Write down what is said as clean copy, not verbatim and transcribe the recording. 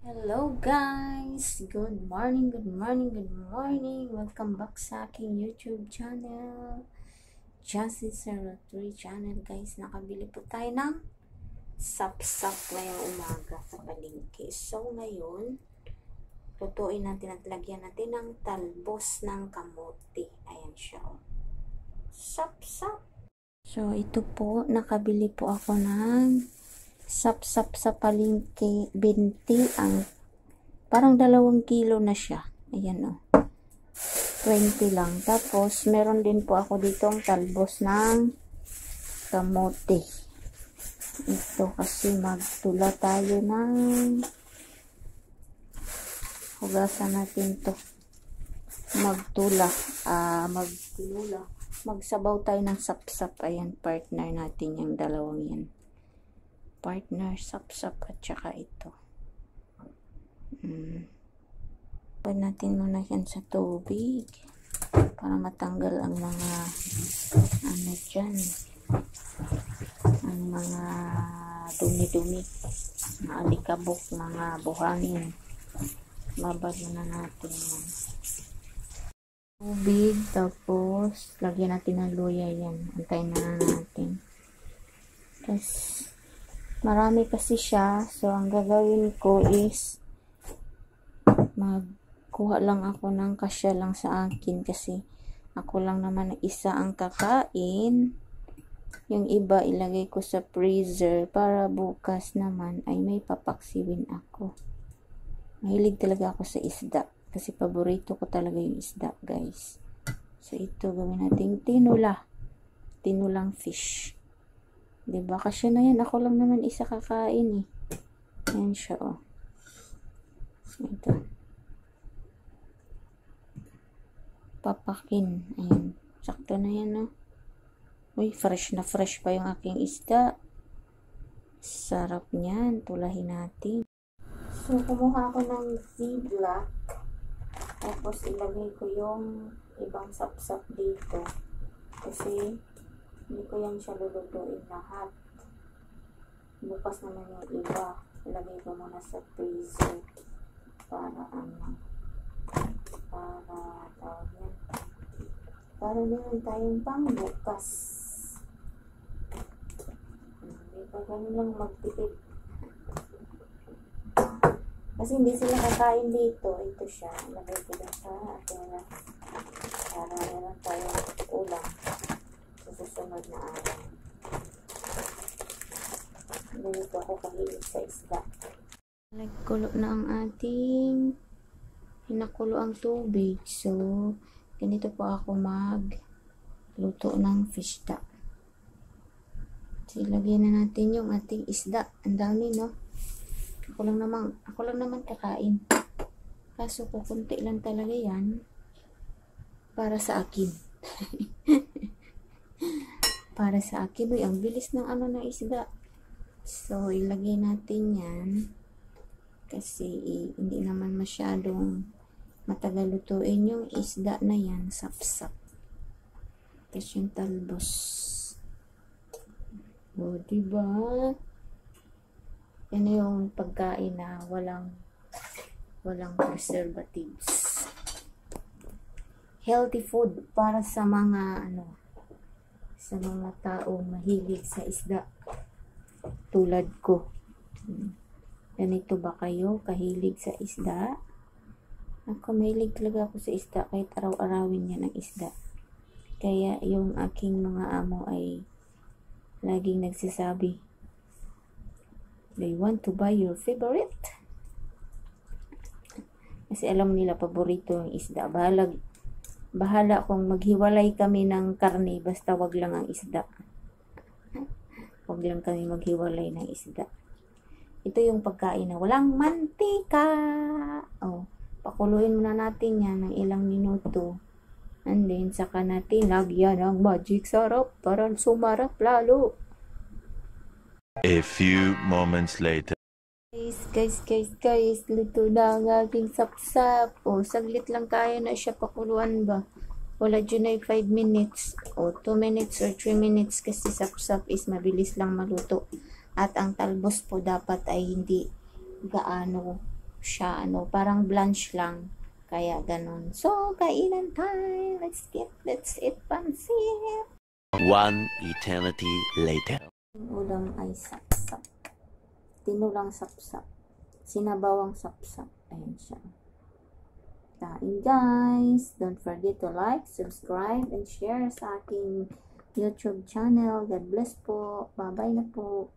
Hello guys! Good morning, good morning, good morning! Welcome back sa aking YouTube channel. Justice03 channel guys. Nakabili po tayo ng sap-sap ngayong umaga sa palengke. So ngayon, lutuin natin at lagyan natin ng talbos ng kamote. Ayan siya. Sap-sap! So ito po, nakabili po ako ng sap-sap sa palengke, 20 ang parang 2 kilo na siya. Ayan 20 lang. Tapos meron din po ako ditong talbos ng kamote. Ito kasi magtula tayo ng hugasan natin to. Magsabaw tayo ng sap-sap. Ayan, partner natin yung dalawang yan. Partner, sap-sap at saka ito. Pwede natin muna yan sa tubig para matanggal ang mga ano dyan, ang mga dumi-dumi, mga alikabok, mga buhangin. Babad na natin yan. Tubig, tapos lagyan natin ng luya yan. Antayin na natin. Tapos marami kasi siya. So, ang gagawin ko is magkuha lang ako ng kasya lang sa akin kasi ako lang naman isa ang kakain. Yung iba ilagay ko sa freezer para bukas naman ay may papaksiwin ako. Mahilig talaga ako sa isda kasi paborito ko talaga yung isda, guys. So, ito gawin natin tinulang fish. Diba? Kasi na yan. Ako lang naman isa kakain Ayan siya Ito. Papakin. Ayan. Sakto na yan Uy, fresh na fresh pa yung aking isda. Sarap niyan. Tulahin natin. So, kumuha ako ng ziplock. Tapos, ilagay ko yung ibang sap-sap dito. Kasi hindi ko yan siya lulutuin lahat. Bukas naman yung iba. Ilagay ko muna sa freezer. Para meron tayong pang bukas. Hindi pa ganun lang magtipid. Kasi hindi sila kakain dito. Ito siya. Ilagay ko lang sa atera. Para meron tayong ulam sa susunod na araw. Ganito ako kahilig sa isda. Nagkulo na ang ating hinakulo ang tubig. So, ganito po ako magluto ng fish da. So, ilagyan na natin yung ating isda. Ang dami, Ako lang naman kakain. Kaso kukunti lang talaga yan para sa akin. Para sa akin, ang bilis ng ng isda. So, ilagay natin yan. Kasi, hindi naman masyadong matagal lutuin yung isda na yan. Sap-sap. Tapos yung talbos. Diba? Yan yung pagkain na walang preservatives. Healthy food para sa mga sa mga taong mahilig sa isda tulad ko. Ganito ba kayo kahilig sa isda? Ako mahilig talaga ako sa isda kahit araw-arawin yan ang isda. Kaya yung aking mga amo ay laging nagsasabi, they want to buy your favorite. Kasi alam nila paborito yung isda. Bahala kung maghiwalay kami ng karne, basta wag lang ang isda. Wag lang kami maghiwalay ng isda. Ito yung pagkain na walang mantika. Pakuluin muna natin yan ng ilang minuto. And then, saka natin lagyan ng magic sarap para sumarap lalo. A few moments later. Guys, luto na ang aking sap-sap. Saglit lang kaya na siya pakuluan ba? Wala dyan ay 5 minutes. 2 minutes or 3 minutes kasi sap-sap is mabilis lang maluto. At ang talbos po dapat ay hindi gaano siya, parang blanch lang. Kaya ganun. So, kainan time. Let's eat pansit. One eternity later. Ang ulam ay sapsap. Tinulang sapsap. Sinabawang sapsap. Ayan siya. Kain guys. Don't forget to like, subscribe, and share sa aking YouTube channel. God bless po. Bye-bye na po.